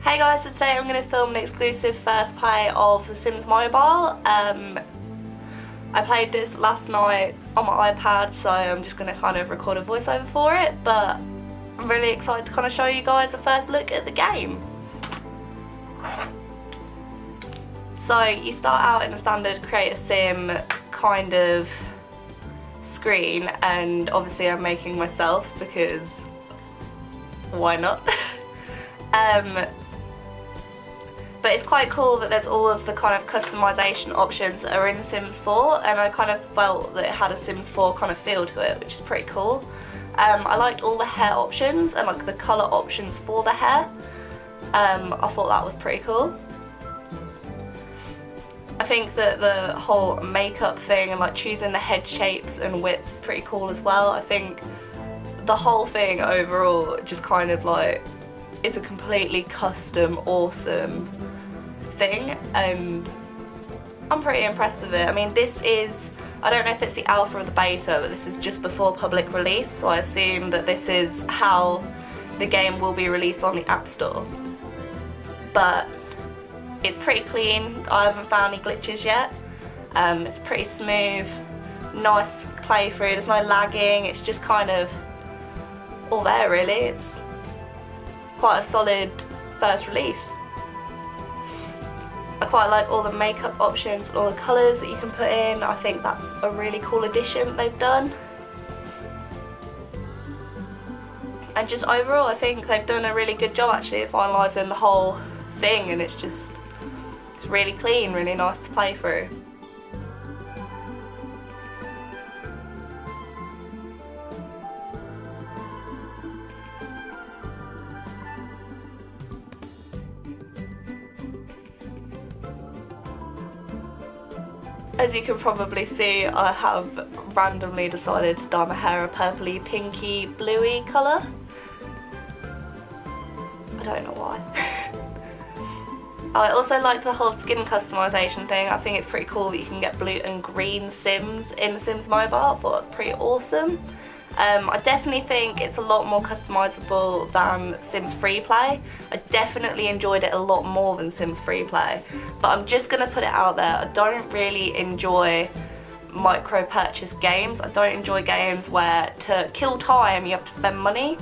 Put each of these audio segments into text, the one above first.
Hey guys, so today I'm going to film an exclusive first play of The Sims Mobile. I played this last night on my iPad, so I'm just going to kind of record a voiceover for it, but I'm really excited to kind of show you guys a first look at the game. So you start out in a standard create a sim kind of screen, and obviously I'm making myself because why not? But it's quite cool that there's all of the kind of customization options that are in Sims 4, and I kind of felt that it had a Sims 4 kind of feel to it, which is pretty cool. I liked all the hair options and like the colour options for the hair. I thought that was pretty cool. I think that the whole makeup thing and like choosing the head shapes and widths is pretty cool as well. I think the whole thing overall just kind of like is a completely custom, awesome thing, and I'm pretty impressed with it. I mean, this is, I don't know if it's the alpha or the beta, but this is just before public release, so I assume that this is how the game will be released on the App Store. But it's pretty clean, I haven't found any glitches yet. It's pretty smooth, nice playthrough, there's no lagging, it's just kind of all there really. It's quite a solid first release. I quite like all the makeup options and all the colours that you can put in. I think that's a really cool addition that they've done. And just overall I think they've done a really good job actually at finalising the whole thing, and it's really clean, really nice to play through. As you can probably see, I have randomly decided to dye my hair a purpley, pinky, bluey colour. I don't know why. I also like the whole skin customisation thing. I think it's pretty cool that you can get blue and green Sims in The Sims Mobile. I thought that's pretty awesome. I definitely think it's a lot more customisable than Sims Freeplay. I definitely enjoyed it a lot more than Sims Freeplay, but I'm just going to put it out there, I don't really enjoy micro purchase games. I don't enjoy games where to kill time you have to spend money.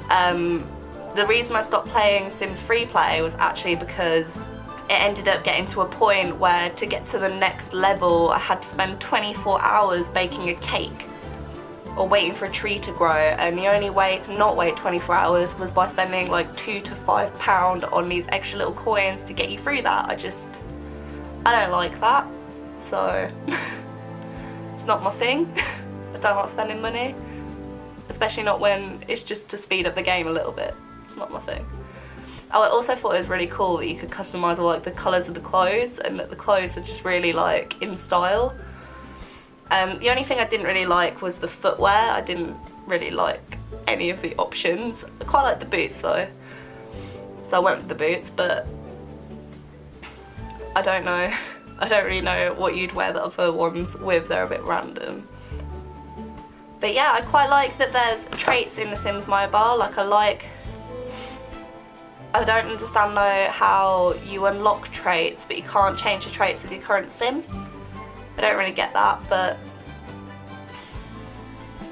The reason I stopped playing Sims Freeplay was actually because it ended up getting to a point where to get to the next level I had to spend 24 hours baking a cake or waiting for a tree to grow, and the only way to not wait 24 hours was by spending like £2 to £5 on these extra little coins to get you through that. I don't like that, so it's not my thing. I don't like spending money, especially not when it's just to speed up the game a little bit. It's not my thing. Oh, I also thought it was really cool that you could customise all like the colours of the clothes, and that the clothes are just really like in style. The only thing I didn't really like was the footwear. I didn't really like any of the options. I quite like the boots though, so I went for the boots, but I don't know. I don't really know what you'd wear the other ones with, they're a bit random. But yeah, I quite like that there's traits in The Sims Mobile. Like I don't understand though how you unlock traits but you can't change the traits of your current sim. I don't really get that, but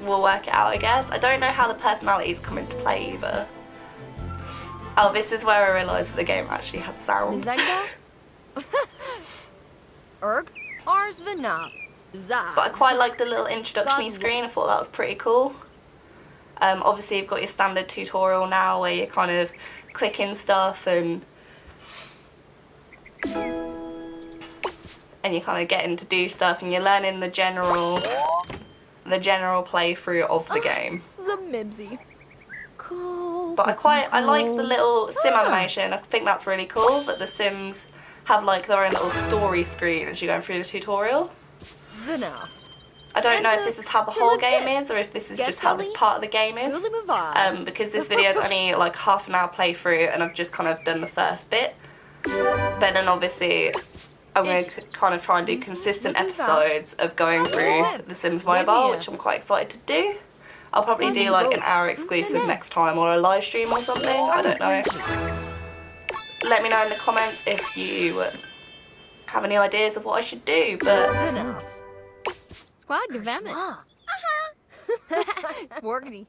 we'll work it out I guess. I don't know how the personalities come into play either. Oh, this is where I realised that the game actually had sound. But I quite like the little introduction screen. I thought that was pretty cool. Obviously you've got your standard tutorial now where you're kind of clicking stuff and you're kind of getting to do stuff, and you're learning the general playthrough of the game. But I like the little sim animation. I think that's really cool that the Sims have like their own little story screen as you're going through the tutorial. I don't know if this is how the whole game is or if this is just how this part of the game is, because this video is only like half an hour playthrough and I've just kind of done the first bit. But then obviously I'm going to kind of try and do consistent episodes of going through The Sims Mobile, which I'm quite excited to do. I'll probably do like an hour exclusive next time, or a live stream or something, I don't know. let me know in the comments if you have any ideas of what I should do, but... enough. Squad development. Morgany.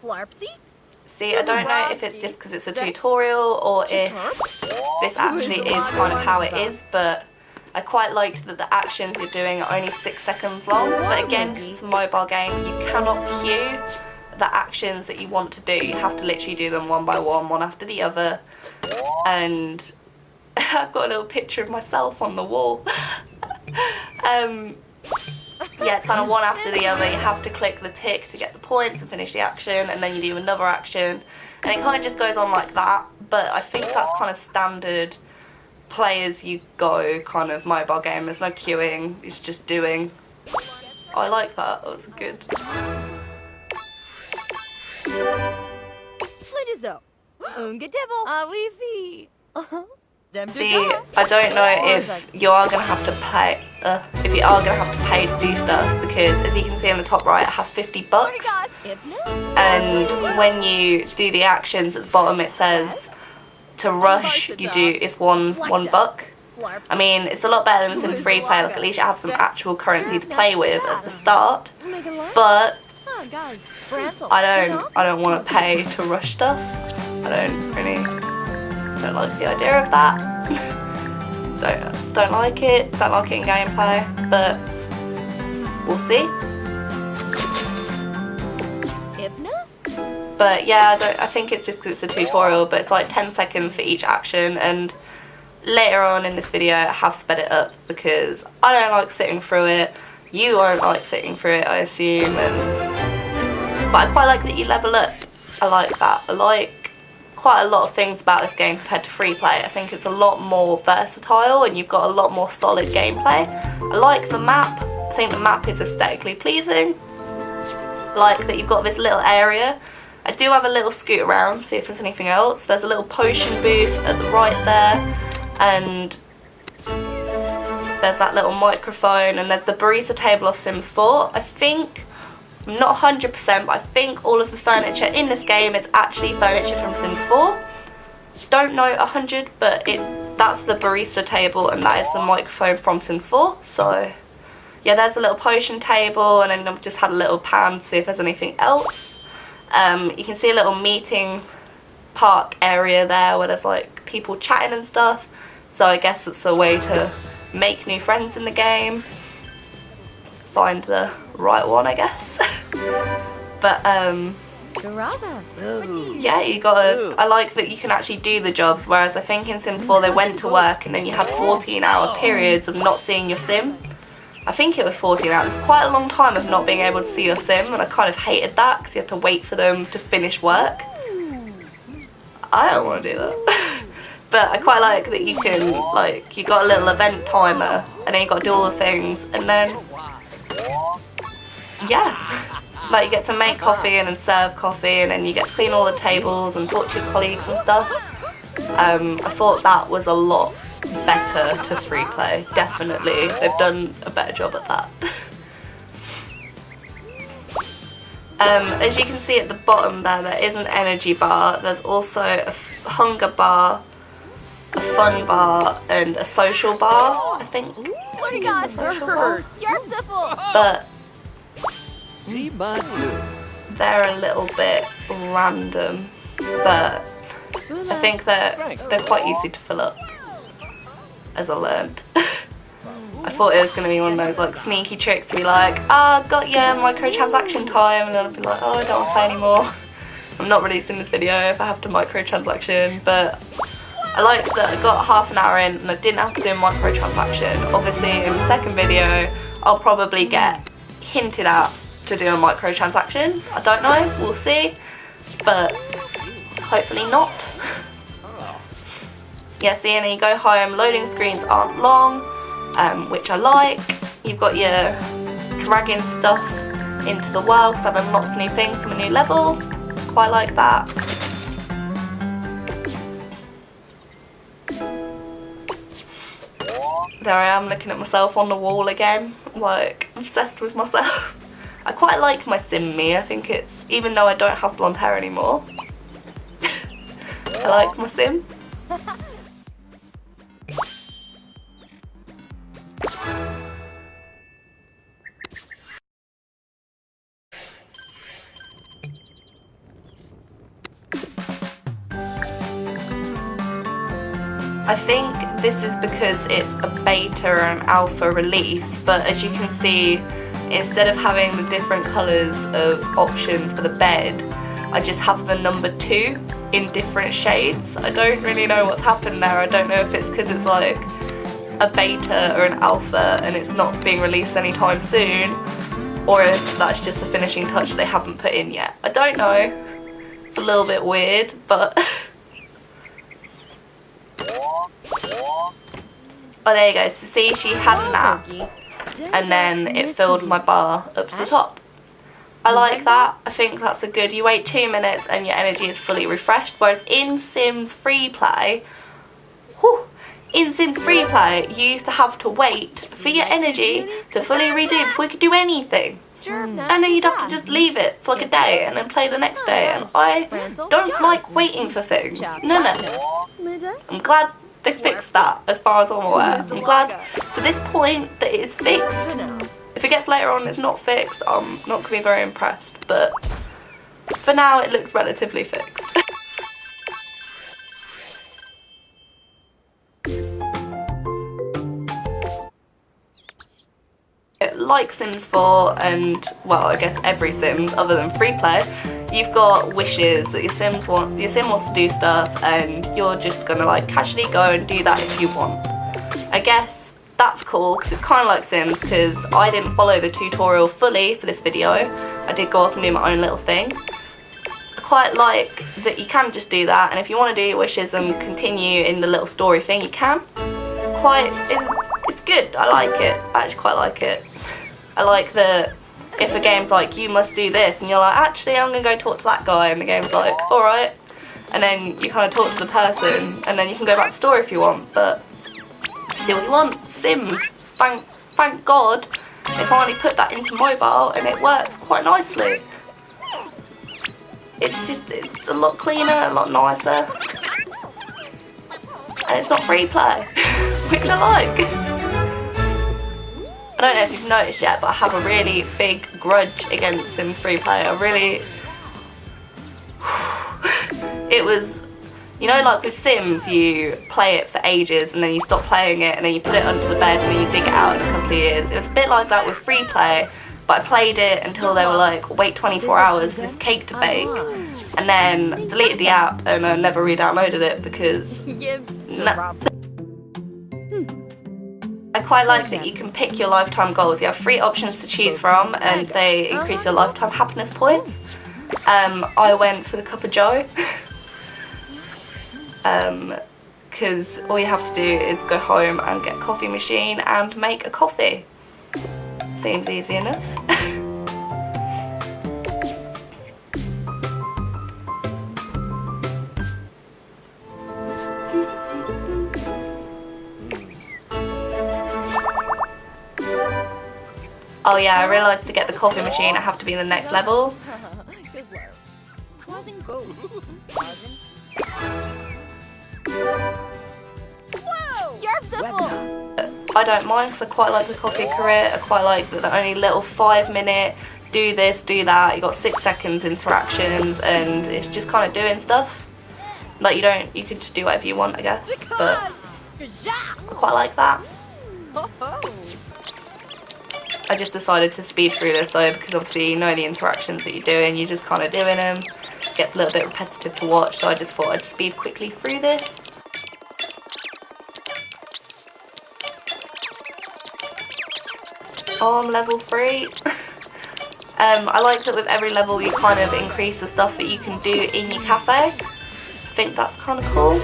Flarpsy? See, I don't know if it's just because it's a tutorial or if this actually is kind of how it is, but I quite liked that the actions you're doing are only 6 seconds long. But again, because it's a mobile game, you cannot queue the actions that you want to do. You have to literally do them one by one after the other. And I've got a little picture of myself on the wall. Yeah, it's kind of one after the other. You have to click the tick to get the points and finish the action, and then you do another action, and it kind of just goes on like that. But I think that's kind of standard play as you go kind of mobile game. There's no queuing, it's just doing. I like that, that was good. See, I don't know if you are going to have to pay, to do stuff, because as you can see in the top right I have 50 bucks, and when you do the actions at the bottom it says to rush it's one buck. I mean, it's a lot better than Sims Free Play. Like, at least you have some actual currency to play with at the start, but I don't want to pay to rush stuff. I don't like the idea of that. don't like it in gameplay, but we'll see. But yeah, I think it's just because it's a tutorial, but it's like 10 seconds for each action, and later on in this video I have sped it up because I don't like sitting through it. You won't like sitting through it, I assume, but I quite like that you level up. I like that. I like quite a lot of things about this game compared to Free Play. I think it's a lot more versatile and you've got a lot more solid gameplay. I like the map. I think the map is aesthetically pleasing. I like that you've got this little area. I do have a little scoot around to see if there's anything else. There's a little potion booth at the right there, and there's that little microphone, and there's the barista table of Sims 4. I think, I'm not 100%, but I think all of the furniture in this game is actually furniture from Sims 4. Don't know 100, but that's the barista table and that is the microphone from Sims 4. So yeah, there's a little potion table, and then I've just had a little pan to see if there's anything else. You can see a little meeting park area there where there's like people chatting and stuff. So I guess it's a way to make new friends in the game. Find the right one, I guess. But yeah, you gotta, I like that you can actually do the jobs, whereas I think in Sims 4 they went to work and then you had 14-hour periods of not seeing your sim. I think it was 14 hours. It's quite a long time of not being able to see your sim, and I kind of hated that because you had to wait for them to finish work. I don't want to do that. But I quite like that you can, like, you got a little event timer and then you got to do all the things, and then yeah, like you get to make coffee and then serve coffee, and then you get to clean all the tables and talk to your colleagues and stuff. I thought that was a lot better to Free Play, definitely. They've done a better job at that. As you can see at the bottom there is an energy bar. There's also a hunger bar, a fun bar, and a social bar, I think. But they're a little bit random, but I think they're quite easy to fill up, as I learned. I thought it was going to be one of those like sneaky tricks to be like, got yeah, microtransaction time, and then I'd be like, oh, I don't want to say anymore. I'm not releasing this video if I have to microtransaction, but I liked that I got half an hour in and I didn't have to do a microtransaction. Obviously in the second video I'll probably get hinted at to do a microtransaction. I don't know, we'll see, but hopefully not. Yeah, see, and then you go home, loading screens aren't long, which I like. You've got your dragging stuff into the world because I've unlocked new things from a new level. Quite like that. There I am looking at myself on the wall again, like obsessed with myself. I quite like my sim me. I think it's, even though I don't have blonde hair anymore, I like my sim. I think this is because it's a beta or an alpha release, but as you can see, instead of having the different colours of options for the bed, I just have the number 2 in different shades. I don't really know what's happened there. I don't know if it's because it's like a beta or an alpha and it's not being released anytime soon, or if that's just a finishing touch they haven't put in yet. I don't know. It's a little bit weird, but oh, there you go. So see, she had a nap and then it filled my bar up to the top. I like that. I think that's a good, you wait 2 minutes and your energy is fully refreshed, whereas in Sims Freeplay, you used to have to wait for your energy to fully redo before you could do anything. And then you'd have to just leave it for like a day and then play the next day, and I don't like waiting for things. No. I'm glad they fixed that as far as I'm aware. I'm glad to this point that it is fixed. If it gets later on and it's not fixed, I'm not going to be very impressed, but for now it looks relatively fixed. Like Sims 4 and, well, I guess every Sims other than Freeplay, you've got wishes that your Sim wants to do stuff and you're just gonna like casually go and do that if you want. I guess that's cool because it's kind of like Sims, because I didn't follow the tutorial fully for this video. I did go off and do my own little thing. I quite like that you can just do that, and if you want to do your wishes and continue in the little story thing, you can. It's good. I like it. I actually quite like it. I like that if a game's like, you must do this, and you're like, actually I'm going to go talk to that guy, and the game's like, alright. And then you kind of talk to the person, and then you can go back to story if you want, but do what you want. Sims, thank God, they finally put that into mobile, and it works quite nicely. It's a lot cleaner, a lot nicer, and it's not free play, which I like. I don't know if you've noticed yet, but I have a really big grudge against Sims Freeplay. It was, you know, like with Sims, you play it for ages and then you stop playing it and then you put it under the bed and then you dig it out in a couple of years. It was a bit like that with Freeplay, but I played it until they were like, wait 24 hours for this cake to bake, and then deleted the app and I never re-downloaded it because I quite like that you can pick your lifetime goals. You have 3 options to choose from and they increase your lifetime happiness points. I went for the cup of joe because all you have to do is go home and get a coffee machine and make a coffee. Seems easy enough. Oh yeah, I realised to get the coffee machine I have to be in the next level. I don't mind because I quite like the coffee career. I quite like the only little 5-minute do this, do that. You got 6 seconds interactions and it's just kind of doing stuff. Like you can just do whatever you want, I guess. But I quite like that. I just decided to speed through this though because obviously you know the interactions that you're doing, you're just kind of doing them. It gets a little bit repetitive to watch, so I just thought I'd speed quickly through this. Oh, I'm level 3. I like that with every level you kind of increase the stuff that you can do in your cafe. I think that's kind of cool.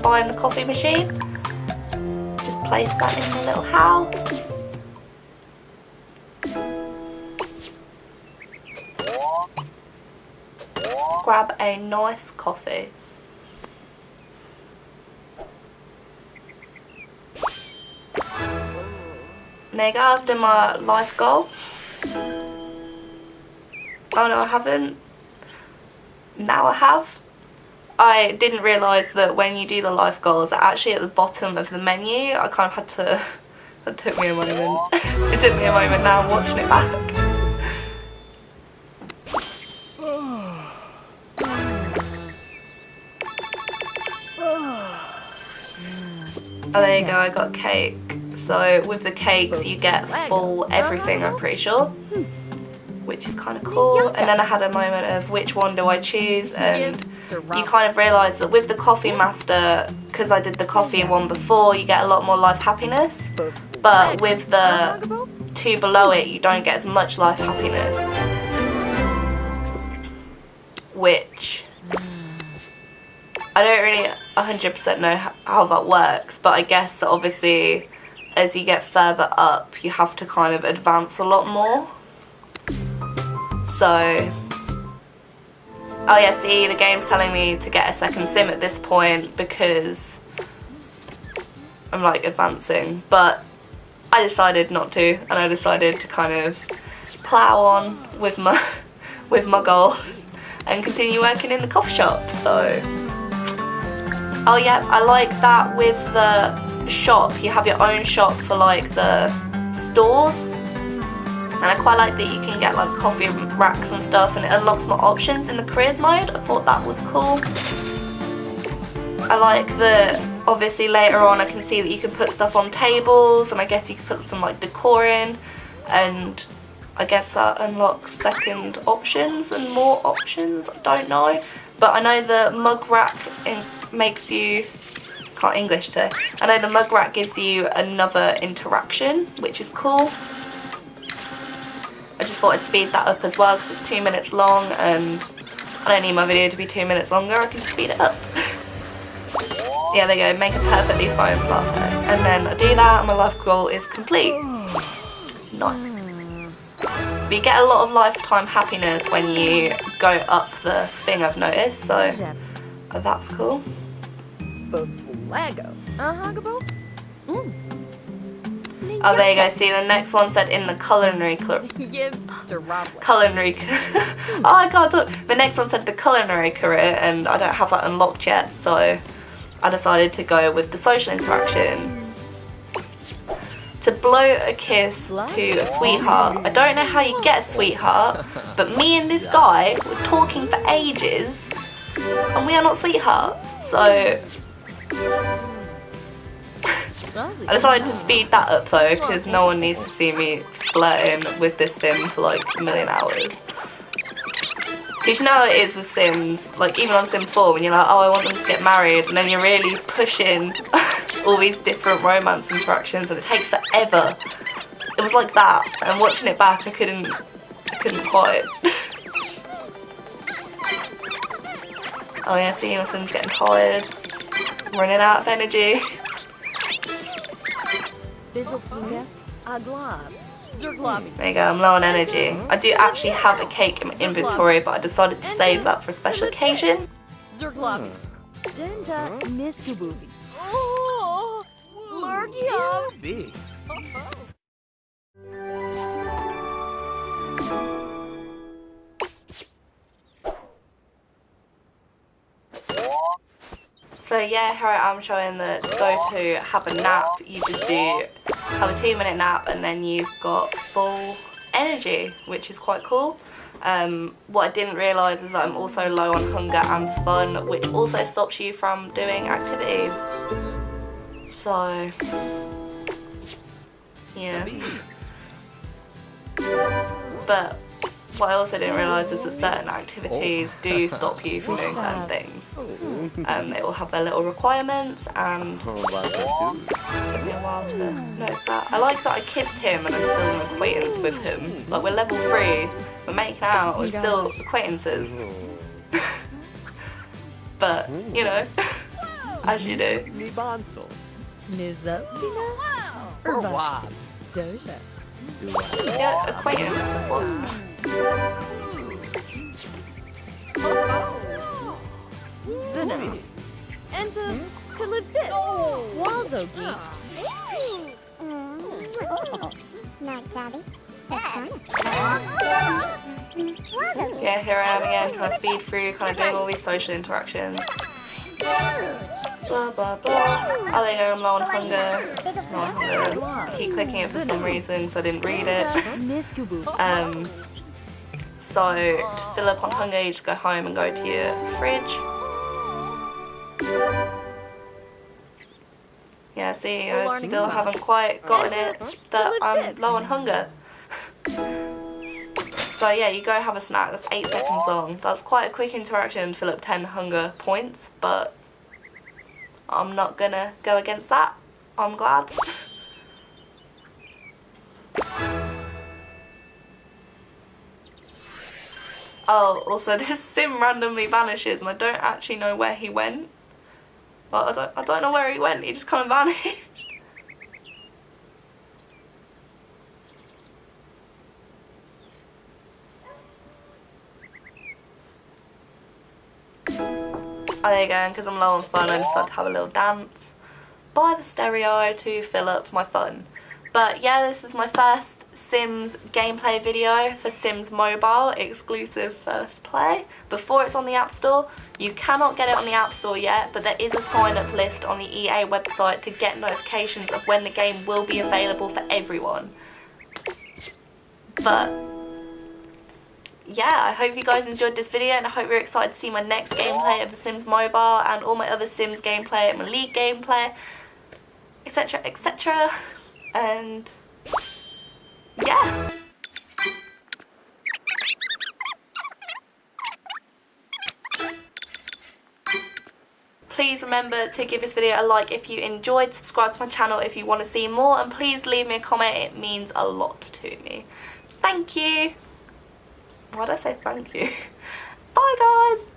buying the coffee machine. Just place that in the little house. Grab a nice coffee. There you go, I've done my life goal. Oh no, I haven't. Now I have. I didn't realise that when you do the life goals, they're actually at the bottom of the menu. I kind of had to, it took me a moment. It took me a moment now, I'm watching it back. Oh, there you go, I got cake. So with the cakes you get full everything, I'm pretty sure, which is kind of cool. And then I had a moment of which one do I choose, and you kind of realise that with the Coffee Master, because I did the coffee one before, you get a lot more life happiness, but with the two below it you don't get as much life happiness, which I don't really 100% know how that works, but I guess that obviously as you get further up you have to kind of advance a lot more. So, oh yeah, see, the game's telling me to get a second sim at this point because I'm like advancing, but I decided not to, and I decided to kind of plough on with my goal and continue working in the coffee shop. So, oh yeah, I like that with the shop, you have your own shop for like the stores, and I quite like that you can get like coffee racks and stuff, and it unlocks more options in the careers mode. I thought that was cool. I like that obviously later on I can see that you can put stuff on tables, and I guess you can put some like decor in, and I guess that unlocks second options and more options, I don't know. But I know the mug rack makes you, can't English today, I know the mug rack gives you another interaction, which is cool. I just thought I'd speed that up as well because it's 2 minutes long, and I don't need my video to be 2 minutes longer, I can just speed it up. Yeah, there you go, make a perfectly foamed latte. And then I do that and my life goal is complete. Nice. But you get a lot of lifetime happiness when you go up the thing, I've noticed, so that's cool. Oh, there you go, see, the next one said in the culinary oh, I can't talk. The next one said the culinary career, and I don't have that unlocked yet, so I decided to go with the social interaction. To blow a kiss to a sweetheart. I don't know how you get a sweetheart, but me and this guy were talking for ages, and we are not sweethearts, so I decided to speed that up though, because no one needs to see me flirting with this sim for like a million hours. Because you know how it is with Sims, like even on Sims 4 when you're like, oh, I want them to get married, and then you're really pushing all these different romance interactions and it takes forever. It was like that, and watching it back I couldn't quite. Oh yeah, see, my son's getting tired, running out of energy. There you go, I'm low on energy. I do actually have a cake in my inventory, but I decided to save that for a special occasion. So yeah, here I am showing that to go to have a nap, you just do have a 2-minute nap and then you've got full energy, which is quite cool. What I didn't realise is that I'm also low on hunger and fun, which also stops you from doing activities. So, yeah. But what I also didn't realise is that certain activities do stop you from doing certain things. They all have their little requirements, and it took me a while to notice that. I like that I kissed him and I'm still an acquaintance with him. Like, we're level 3, we're making out, we're still acquaintances. But, you know. as you do. Ni Bonsel. Nizopina? Or Wab. Doja. Yeah, acquaintance. What? Zinos. Enta Kalipsit. Wazo Geek. Not Tabby. Yeah, here I am again, trying to speed through, kind of doing all these social interactions. Blah blah blah. Oh, there you go, I'm low on hunger. Low on hunger. I keep clicking it for some reason, so I didn't read it. So, to fill up on hunger, you just go home and go to your fridge. Yeah, see, I still haven't quite gotten it that I'm low on hunger. So yeah, you go have a snack, that's 8 seconds long. That's quite a quick interaction to fill up 10 hunger points, but I'm not gonna go against that. I'm glad. Oh, also this sim randomly vanishes and I don't actually know where he went. Well, I don't know where he went, he just kind of vanished. Oh, there you go, and because I'm low on fun, I decided to have a little dance by the stereo to fill up my fun. But yeah, this is my first Sims gameplay video for Sims Mobile, exclusive first play, before it's on the App Store. You cannot get it on the App Store yet, but there is a sign-up list on the EA website to get notifications of when the game will be available for everyone. But yeah, I hope you guys enjoyed this video and I hope you're excited to see my next gameplay of The Sims Mobile and all my other Sims gameplay and my League gameplay, etc, etc. And yeah. Please remember to give this video a like if you enjoyed, subscribe to my channel if you want to see more, and please leave me a comment, it means a lot to me. Thank you. Why did I say thank you? Bye guys!